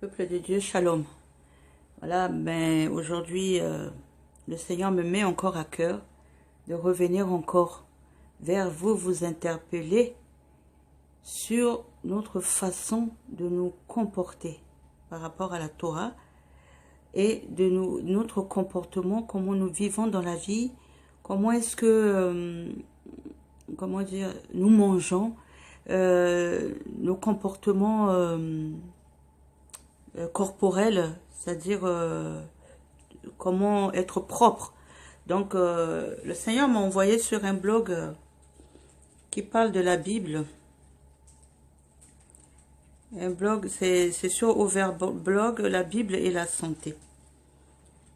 Peuple de Dieu, shalom. Voilà, ben aujourd'hui, le Seigneur me met encore à cœur de revenir encore vers vous, vous interpeller sur notre façon de nous comporter par rapport à la Torah et de notre comportement, comment nous vivons dans la vie, comment est-ce que, comment dire, nous mangeons, nos comportements corporels, c'est-à-dire comment être propre. Donc, le Seigneur m'a envoyé sur un blog qui parle de la Bible. Un blog, c'est sur Overblog, la Bible et la santé.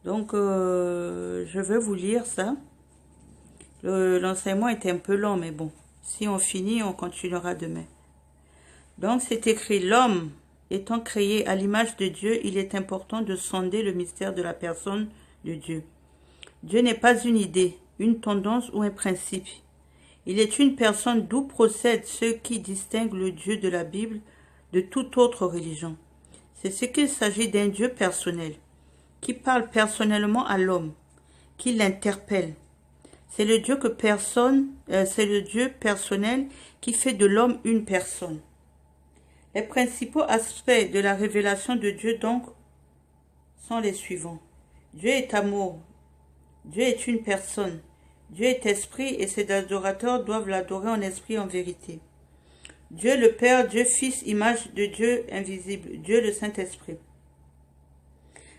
Donc, je vais vous lire ça. L'enseignement est un peu long, mais bon, si on finit, on continuera demain. Donc, c'est écrit, l'homme étant créé à l'image de Dieu, il est important de sonder le mystère de la personne de Dieu. Dieu n'est pas une idée, une tendance ou un principe. Il est une personne d'où procèdent ceux qui distinguent le Dieu de la Bible de toute autre religion. C'est ce qu'il s'agit d'un Dieu personnel, qui parle personnellement à l'homme, qui l'interpelle. C'est le Dieu c'est le Dieu personnel qui fait de l'homme une personne. Les principaux aspects de la révélation de Dieu donc sont les suivants. Dieu est amour. Dieu est une personne. Dieu est esprit et ses adorateurs doivent l'adorer en esprit et en vérité. Dieu le Père, Dieu Fils, image de Dieu invisible, Dieu le Saint-Esprit.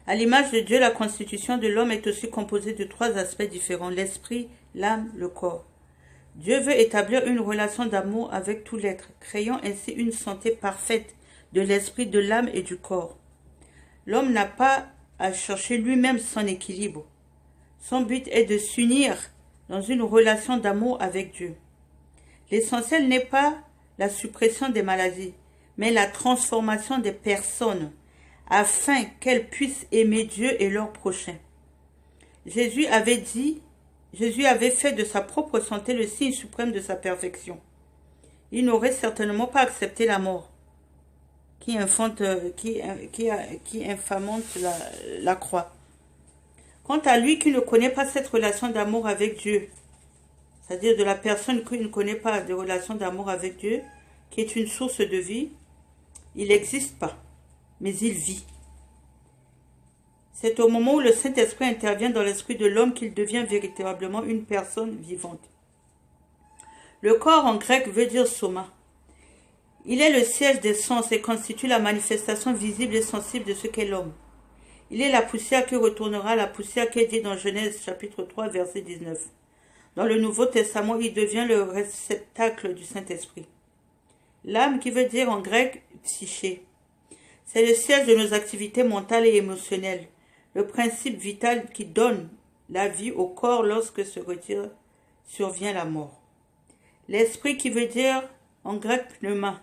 À l'image de Dieu, la constitution de l'homme est aussi composée de trois aspects différents, l'esprit, l'âme, le corps. Dieu veut établir une relation d'amour avec tout l'être, créant ainsi une santé parfaite de l'esprit, de l'âme et du corps. L'homme n'a pas à chercher lui-même son équilibre. Son but est de s'unir dans une relation d'amour avec Dieu. L'essentiel n'est pas la suppression des maladies, mais la transformation des personnes, afin qu'elles puissent aimer Dieu et leur prochain. Jésus avait fait de sa propre santé le signe suprême de sa perfection. Il n'aurait certainement pas accepté la mort, qui infamente la croix. Quant à lui qui ne connaît pas cette relation d'amour avec Dieu, c'est-à-dire de la personne qui ne connaît pas de relation d'amour avec Dieu, qui est une source de vie, il n'existe pas, mais il vit. C'est au moment où le Saint-Esprit intervient dans l'esprit de l'homme qu'il devient véritablement une personne vivante. Le corps en grec veut dire soma. Il est le siège des sens et constitue la manifestation visible et sensible de ce qu'est l'homme. Il est la poussière qui retournera à la poussière qui est dit dans Genèse chapitre 3 verset 19. Dans le Nouveau Testament, il devient le réceptacle du Saint-Esprit. L'âme qui veut dire en grec psyché. C'est le siège de nos activités mentales et émotionnelles. Le principe vital qui donne la vie au corps lorsque survient la mort. L'esprit qui veut dire en grec pneuma.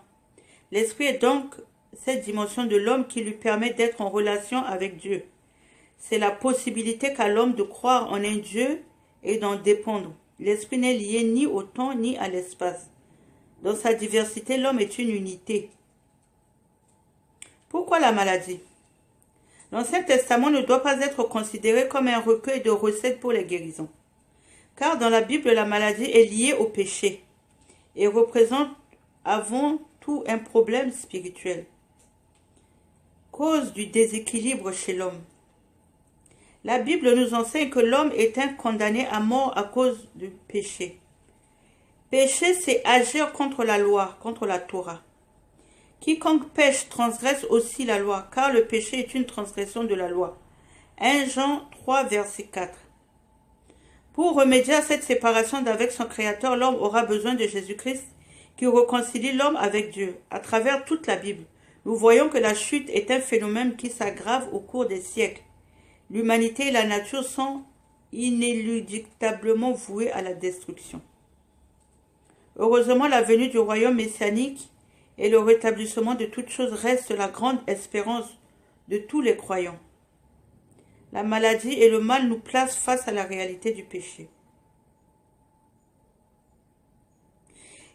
L'esprit est donc cette dimension de l'homme qui lui permet d'être en relation avec Dieu. C'est la possibilité qu'a l'homme de croire en un Dieu et d'en dépendre. L'esprit n'est lié ni au temps ni à l'espace. Dans sa diversité, l'homme est une unité. Pourquoi la maladie ? L'Ancien Testament ne doit pas être considéré comme un recueil de recettes pour les guérisons. Car dans la Bible, la maladie est liée au péché et représente avant tout un problème spirituel. Cause du déséquilibre chez l'homme. La Bible nous enseigne que l'homme est un condamné à mort à cause du péché. Péché, c'est agir contre la loi, contre la Torah. Quiconque pêche transgresse aussi la loi, car le péché est une transgression de la loi. 1 Jean 3, verset 4. Pour remédier à cette séparation d'avec son Créateur, l'homme aura besoin de Jésus-Christ, qui réconcilie l'homme avec Dieu. À travers toute la Bible, nous voyons que la chute est un phénomène qui s'aggrave au cours des siècles. L'humanité et la nature sont inéluctablement vouées à la destruction. Heureusement, la venue du royaume messianique et le rétablissement de toutes choses reste la grande espérance de tous les croyants. La maladie et le mal nous placent face à la réalité du péché.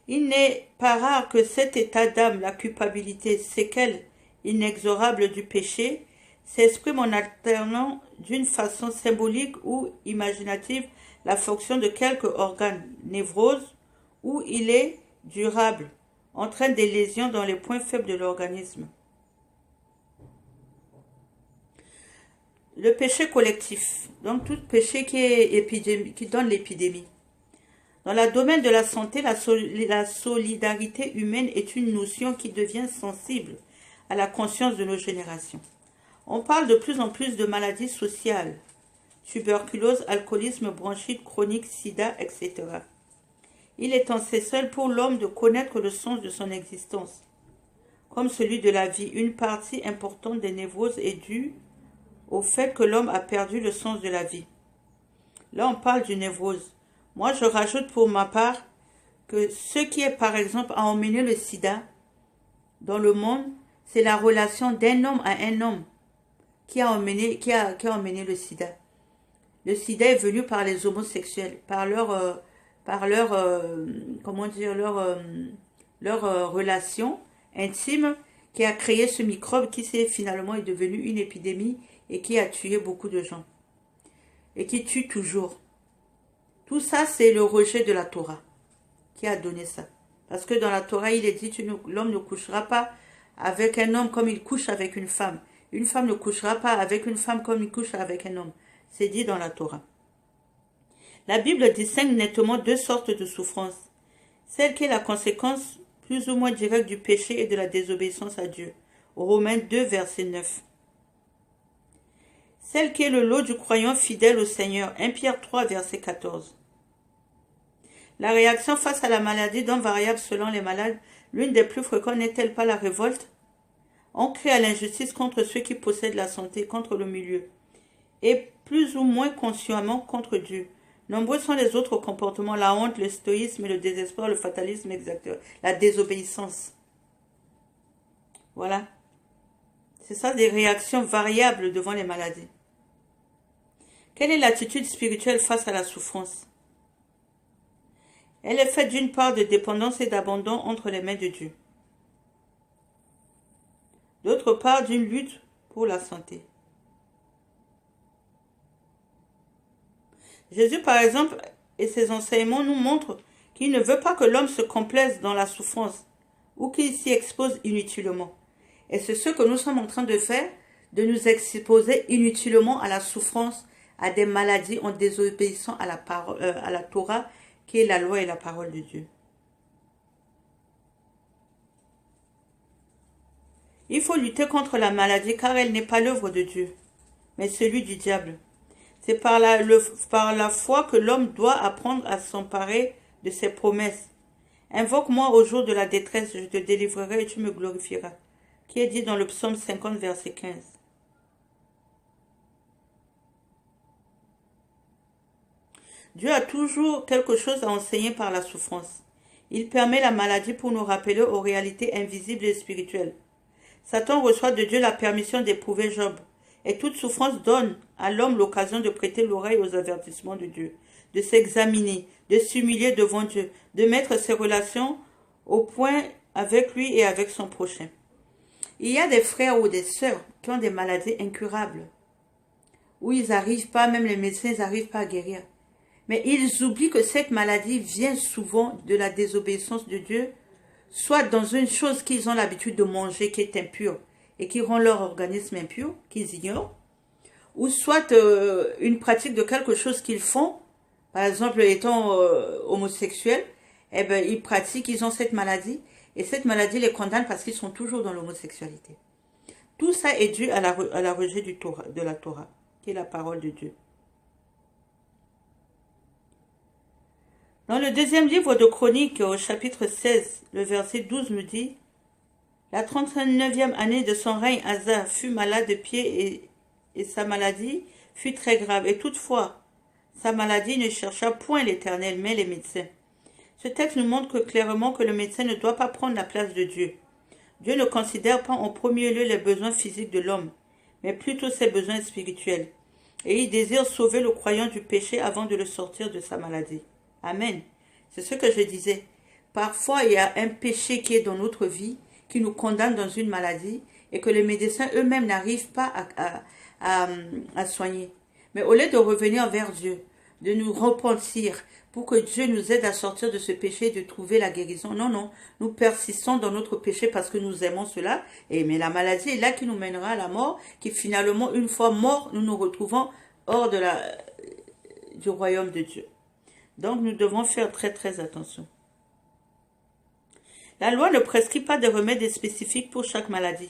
Il n'est pas rare que cet état d'âme, la culpabilité, séquelle inexorable du péché s'exprime en alternant d'une façon symbolique ou imaginative la fonction de quelques organes, névrose, où il est durable, entraîne des lésions dans les points faibles de l'organisme. Le péché collectif, donc tout péché qui donne l'épidémie. Dans le domaine de la santé, la solidarité humaine est une notion qui devient sensible à la conscience de nos générations. On parle de plus en plus de maladies sociales, tuberculose, alcoolisme, bronchite chronique, sida, etc. Il est essentiel pour l'homme de connaître le sens de son existence. Comme celui de la vie, une partie importante des névroses est due au fait que l'homme a perdu le sens de la vie. Là, on parle d'une névrose. Moi, je rajoute pour ma part que ce qui est, par exemple, a emmené le sida dans le monde, c'est la relation d'un homme à un homme qui a emmené le sida. Le sida est venu par les homosexuels, par leur relation intime qui a créé ce microbe qui finalement est devenu une épidémie et qui a tué beaucoup de gens et qui tue toujours. Tout ça, c'est le rejet de la Torah qui a donné ça. Parce que dans la Torah, il est dit l'homme ne couchera pas avec un homme comme il couche avec une femme. Une femme ne couchera pas avec une femme comme il couche avec un homme. C'est dit dans la Torah. La Bible distingue nettement deux sortes de souffrances. Celle qui est la conséquence plus ou moins directe du péché et de la désobéissance à Dieu. Romains 2, verset 9. Celle qui est le lot du croyant fidèle au Seigneur. 1 Pierre 3, verset 14. La réaction face à la maladie, donc variable selon les malades, l'une des plus fréquentes n'est-elle pas la révolte? On crie à l'injustice contre ceux qui possèdent la santé, contre le milieu, et plus ou moins consciemment contre Dieu. Nombreux sont les autres comportements, la honte, le stoïsme, le désespoir, le fatalisme exact, la désobéissance. Voilà. C'est ça, des réactions variables devant les maladies. Quelle est l'attitude spirituelle face à la souffrance? Elle est faite d'une part de dépendance et d'abandon entre les mains de Dieu. D'autre part, d'une lutte pour la santé. Jésus, par exemple, et ses enseignements nous montrent qu'il ne veut pas que l'homme se complaise dans la souffrance ou qu'il s'y expose inutilement. Et c'est ce que nous sommes en train de faire, de nous exposer inutilement à la souffrance, à des maladies en désobéissant à la Torah, qui est la loi et la parole de Dieu. Il faut lutter contre la maladie car elle n'est pas l'œuvre de Dieu, mais celui du diable. C'est par la foi que l'homme doit apprendre à s'emparer de ses promesses. Invoque-moi au jour de la détresse, je te délivrerai et tu me glorifieras. Qui est dit dans le psaume 50, verset 15. Dieu a toujours quelque chose à enseigner par la souffrance. Il permet la maladie pour nous rappeler aux réalités invisibles et spirituelles. Satan reçoit de Dieu la permission d'éprouver Job. Et toute souffrance donne à l'homme l'occasion de prêter l'oreille aux avertissements de Dieu, de s'examiner, de s'humilier devant Dieu, de mettre ses relations au point avec lui et avec son prochain. Il y a des frères ou des sœurs qui ont des maladies incurables, où ils n'arrivent pas, même les médecins n'arrivent pas à guérir. Mais ils oublient que cette maladie vient souvent de la désobéissance de Dieu, soit dans une chose qu'ils ont l'habitude de manger qui est impure et qui rend leur organisme impur, qu'ils ignorent, ou soit une pratique de quelque chose qu'ils font, par exemple étant homosexuels, eh ben, ils pratiquent, ils ont cette maladie, et cette maladie les condamne parce qu'ils sont toujours dans l'homosexualité. Tout ça est dû à la rejet de la Torah, qui est la parole de Dieu. Dans le deuxième livre de Chroniques, au chapitre 16, le verset 12 me dit « La 39e année de son règne, Asa fut malade de pied et sa maladie fut très grave. Et toutefois, sa maladie ne chercha point l'Éternel, mais les médecins. » Ce texte nous montre clairement que le médecin ne doit pas prendre la place de Dieu. Dieu ne considère pas en premier lieu les besoins physiques de l'homme, mais plutôt ses besoins spirituels. Et il désire sauver le croyant du péché avant de le sortir de sa maladie. Amen. C'est ce que je disais. Parfois, il y a un péché qui est dans notre vie, qui nous condamne dans une maladie, et que les médecins eux-mêmes n'arrivent pas à soigner. Mais au lieu de revenir vers Dieu, de nous repentir pour que Dieu nous aide à sortir de ce péché et de trouver la guérison. Non, non, nous persistons dans notre péché parce que nous aimons cela. Mais la maladie est là qui nous mènera à la mort, qui finalement, une fois mort, nous nous retrouvons hors du royaume de Dieu. Donc nous devons faire très très attention. La loi ne prescrit pas de remèdes spécifiques pour chaque maladie,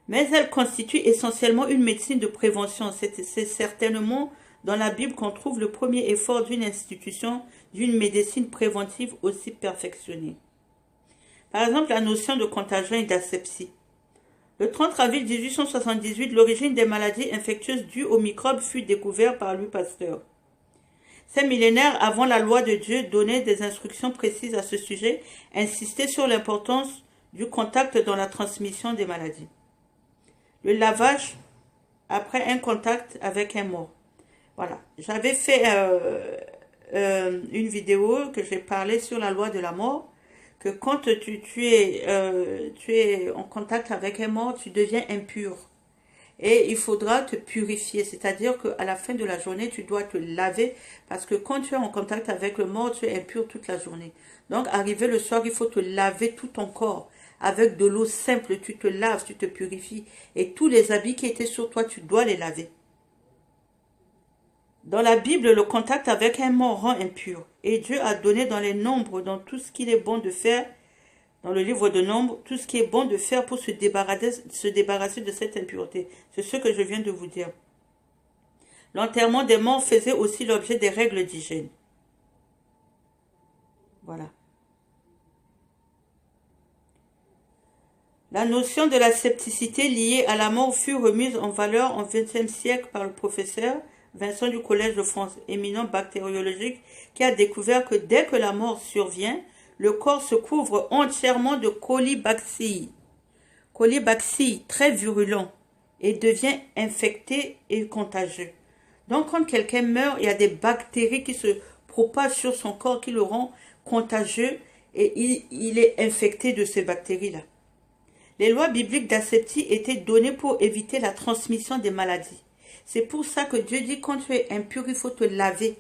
mais elle constitue essentiellement une médecine de prévention. C'est certainement dans la Bible qu'on trouve le premier effort d'une institution, d'une médecine préventive aussi perfectionnée. Par exemple, la notion de contagion et d'asepsie. Le 30 avril 1878, l'origine des maladies infectieuses dues aux microbes fut découverte par Louis Pasteur. Ces millénaires avant la loi de Dieu donnaient des instructions précises à ce sujet, insistaient sur l'importance du contact dans la transmission des maladies. Le lavage après un contact avec un mort. Voilà, j'avais fait une vidéo que j'ai parlé sur la loi de la mort, que quand tu es en contact avec un mort, tu deviens impur. Et il faudra te purifier, c'est-à-dire qu'à la fin de la journée, tu dois te laver, parce que quand tu es en contact avec le mort, tu es impur toute la journée. Donc, arrivé le soir, il faut te laver tout ton corps. Avec de l'eau simple, tu te laves, tu te purifies. Et tous les habits qui étaient sur toi, tu dois les laver. Dans la Bible, le contact avec un mort rend impur. Et Dieu a donné dans les nombres, dans tout ce qu'il est bon de faire, dans le livre de Nombres, tout ce qui est bon de faire pour se débarrasser de cette impureté. C'est ce que je viens de vous dire. L'enterrement des morts faisait aussi l'objet des règles d'hygiène. Voilà. La notion de la scepticité liée à la mort fut remise en valeur au XXe siècle par le professeur Vincent du Collège de France, éminent bactériologique, qui a découvert que dès que la mort survient, le corps se couvre entièrement de colibacilles. Colibacilles très virulents et devient infecté et contagieux. Donc quand quelqu'un meurt, il y a des bactéries qui se propagent sur son corps qui le rend contagieux et il est infecté de ces bactéries-là. Les lois bibliques d'asepsie étaient données pour éviter la transmission des maladies. C'est pour ça que Dieu dit quand tu es impur, il faut te laver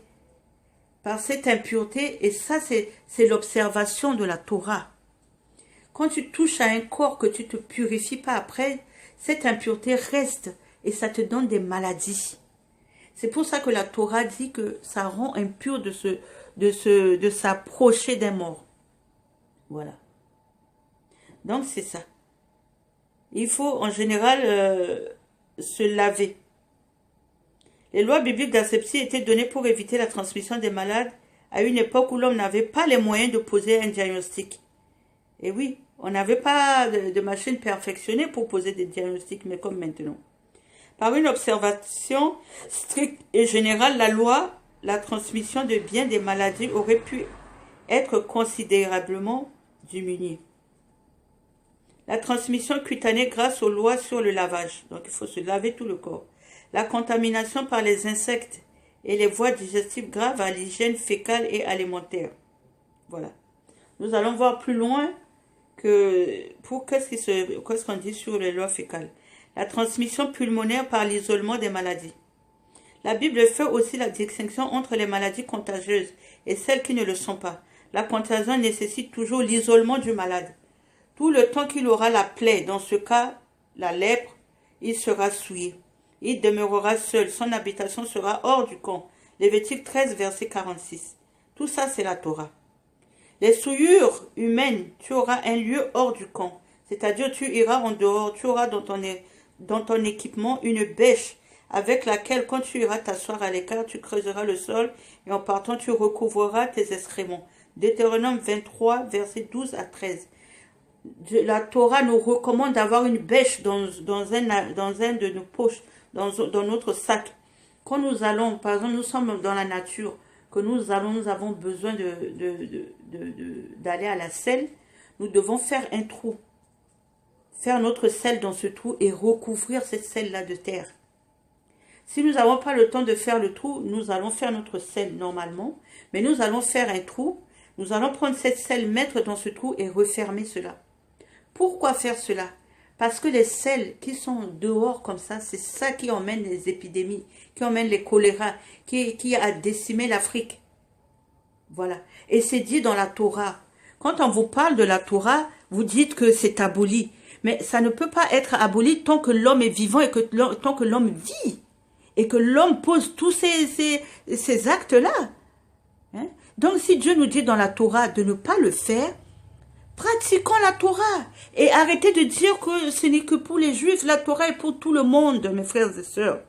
par cette impureté, et ça c'est l'observation de la Torah. Quand tu touches à un corps que tu ne te purifies pas après, cette impureté reste et ça te donne des maladies. C'est pour ça que la Torah dit que ça rend impur de s'approcher d'un mort. Voilà. Donc c'est ça. Il faut en général se laver. Les lois bibliques d'asepsie étaient données pour éviter la transmission des malades à une époque où l'homme n'avait pas les moyens de poser un diagnostic. Et oui, on n'avait pas de machine perfectionnée pour poser des diagnostics, mais comme maintenant. Par une observation stricte et générale, la transmission de bien des maladies aurait pu être considérablement diminuée. La transmission cutanée grâce aux lois sur le lavage. Donc il faut se laver tout le corps. La contamination par les insectes et les voies digestives graves à l'hygiène fécale et alimentaire. Voilà. Nous allons voir plus loin qu'est-ce qu'on dit sur les lois fécales. La transmission pulmonaire par l'isolement des maladies. La Bible fait aussi la distinction entre les maladies contagieuses et celles qui ne le sont pas. La contagion nécessite toujours l'isolement du malade. Tout le temps qu'il aura la plaie, dans ce cas, la lèpre, il sera souillé. Il demeurera seul, son habitation sera hors du camp. Lévitique 13, verset 46. Tout ça, c'est la Torah. Les souillures humaines, tu auras un lieu hors du camp. C'est-à-dire, tu iras en dehors, tu auras dans ton équipement une bêche avec laquelle, quand tu iras t'asseoir à l'écart, tu creuseras le sol et en partant, tu recouvreras tes excréments. Deutéronome 23, verset 12 à 13. La Torah nous recommande d'avoir une bêche dans un de nos poches, dans notre sac. Quand nous allons, par exemple, nous sommes dans la nature, que nous avons besoin d'aller à la selle, nous devons faire un trou. Faire notre selle dans ce trou et recouvrir cette selle-là de terre. Si nous n'avons pas le temps de faire le trou, nous allons faire notre selle normalement, mais nous allons faire un trou, nous allons prendre cette selle, mettre dans ce trou et refermer cela. Pourquoi faire cela? Parce que les sels qui sont dehors comme ça, c'est ça qui emmène les épidémies, qui emmène les choléras, qui a décimé l'Afrique. Voilà. Et c'est dit dans la Torah. Quand on vous parle de la Torah, vous dites que c'est aboli. Mais ça ne peut pas être aboli tant que l'homme est vivant et tant que l'homme vit. Et que l'homme pose tous ces actes-là. Hein? Donc si Dieu nous dit dans la Torah de ne pas le faire, pratiquons la Torah. Et arrêtez de dire que ce n'est que pour les Juifs. La Torah est pour tout le monde, mes frères et sœurs.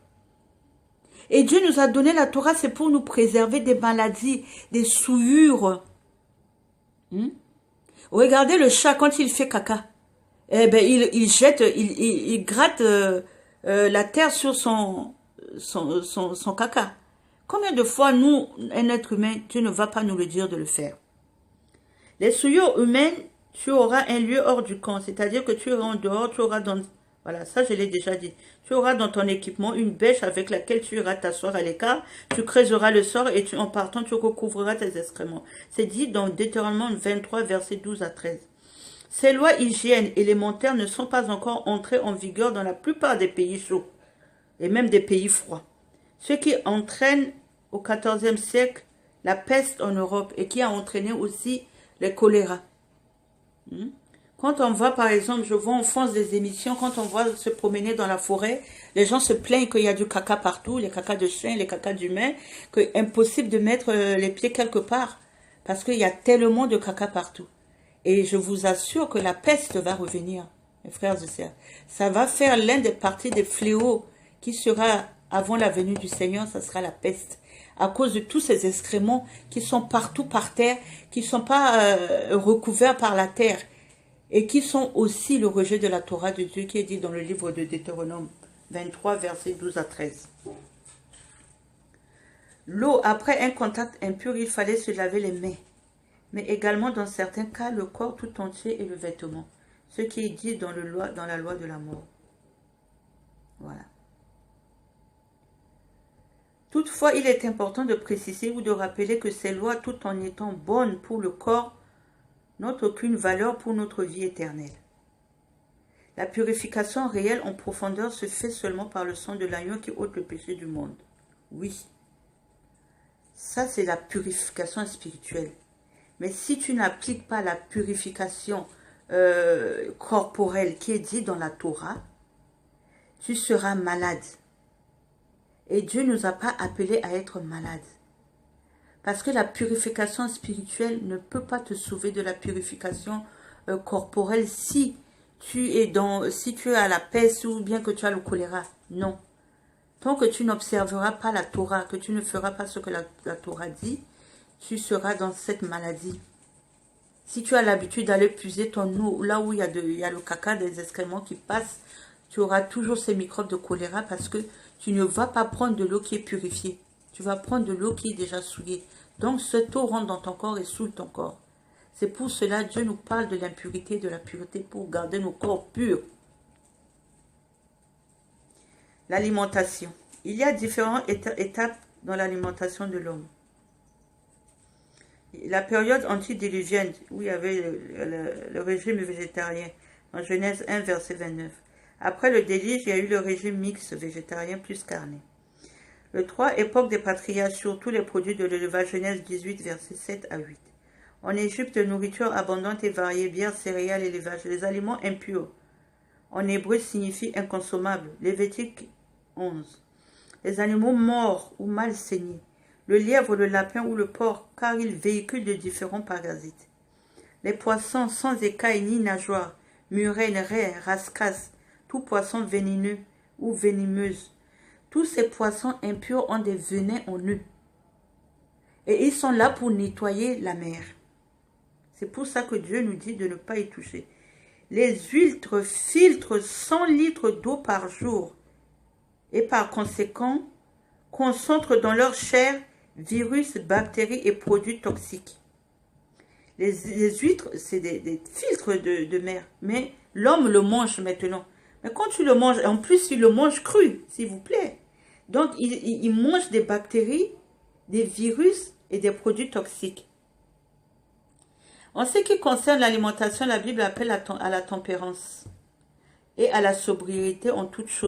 Et Dieu nous a donné la Torah, c'est pour nous préserver des maladies, des souillures. Regardez le chat quand il fait caca. Eh ben, il gratte la terre sur son caca. Combien de fois, nous, un être humain, Dieu ne va pas nous le dire de le faire. Les souillures humaines, tu auras un lieu hors du camp. C'est-à-dire que tu auras en dehors, tu auras dans... Voilà, ça je l'ai déjà dit. Tu auras dans ton équipement une bêche avec laquelle tu iras t'asseoir à l'écart. Tu creuseras le sort et en partant, tu recouvreras tes excréments. C'est dit dans Deutéronome 23, versets 12 à 13. Ces lois hygiènes élémentaires ne sont pas encore entrées en vigueur dans la plupart des pays chauds et même des pays froids. Ce qui entraîne au XIVe siècle la peste en Europe et qui a entraîné aussi les choléras. Quand on voit, par exemple, je vois en France des émissions, quand on voit se promener dans la forêt, les gens se plaignent qu'il y a du caca partout, les cacas de chien, les cacas d'humains, que impossible de mettre les pieds quelque part, parce qu'il y a tellement de caca partout. Et je vous assure que la peste va revenir, mes frères et sœurs. Ça va faire l'un des parties des fléaux qui sera, avant la venue du Seigneur, ça sera la peste. À cause de tous ces excréments qui sont partout par terre, qui ne sont pas recouverts par la terre, et qui sont aussi le rejet de la Torah de Dieu qui est dit dans le livre de Deutéronome 23, versets 12 à 13. L'eau, après un contact impur, il fallait se laver les mains, mais également dans certains cas le corps tout entier et le vêtement, ce qui est dit dans la loi de la mort. Voilà. Toutefois, il est important de préciser ou de rappeler que ces lois, tout en étant bonnes pour le corps, n'ont aucune valeur pour notre vie éternelle. La purification réelle en profondeur se fait seulement par le sang de l'agneau qui ôte le péché du monde. Oui, ça c'est la purification spirituelle. Mais si tu n'appliques pas la purification corporelle qui est dite dans la Torah, tu seras malade. Et Dieu ne nous a pas appelés à être malades. Parce que la purification spirituelle ne peut pas te sauver de la purification corporelle si tu as la peste ou bien que tu as le choléra. Non. Tant que tu n'observeras pas la Torah, que tu ne feras pas ce que la Torah dit, tu seras dans cette maladie. Si tu as l'habitude d'aller puiser ton eau là où il y a le caca des excréments qui passent, tu auras toujours ces microbes de choléra parce que tu ne vas pas prendre de l'eau qui est purifiée. Tu vas prendre de l'eau qui est déjà souillée. Donc, cette eau rentre dans ton corps et souille ton corps. C'est pour cela que Dieu nous parle de l'impurité et de la pureté pour garder nos corps purs. L'alimentation. Il y a différentes étapes dans l'alimentation de l'homme. La période antédiluvienne, où il y avait le régime végétarien, en Genèse 1, verset 29. Après le déluge, il y a eu le régime mixte végétarien plus carné. Le 3, époque des patriarches, surtout les produits de l'élevage, Genèse 18, versets 7 à 8. En Égypte, nourriture abondante et variée, bière, céréales, élevage, les aliments impurs. En hébreu signifie inconsommable. Lévitique 11. Les animaux morts ou mal saignés. Le lièvre, le lapin ou le porc, car ils véhiculent de différents parasites. Les poissons sans écailles ni nageoires, murènes, raies, rascasses, tout poisson vénéneux ou venimeuse. Tous ces poissons impurs ont des venins en eux. Et ils sont là pour nettoyer la mer. C'est pour ça que Dieu nous dit de ne pas y toucher. Les huîtres filtrent 100 litres d'eau par jour. Et par conséquent, concentrent dans leur chair virus, bactéries et produits toxiques. Les huîtres, c'est des filtres de mer. Mais l'homme le mange maintenant. Mais quand tu le manges, en plus il le mange cru, s'il vous plaît. Donc, il mange des bactéries, des virus et des produits toxiques. En ce qui concerne l'alimentation, la Bible appelle à la tempérance. et à la sobriété en toutes choses.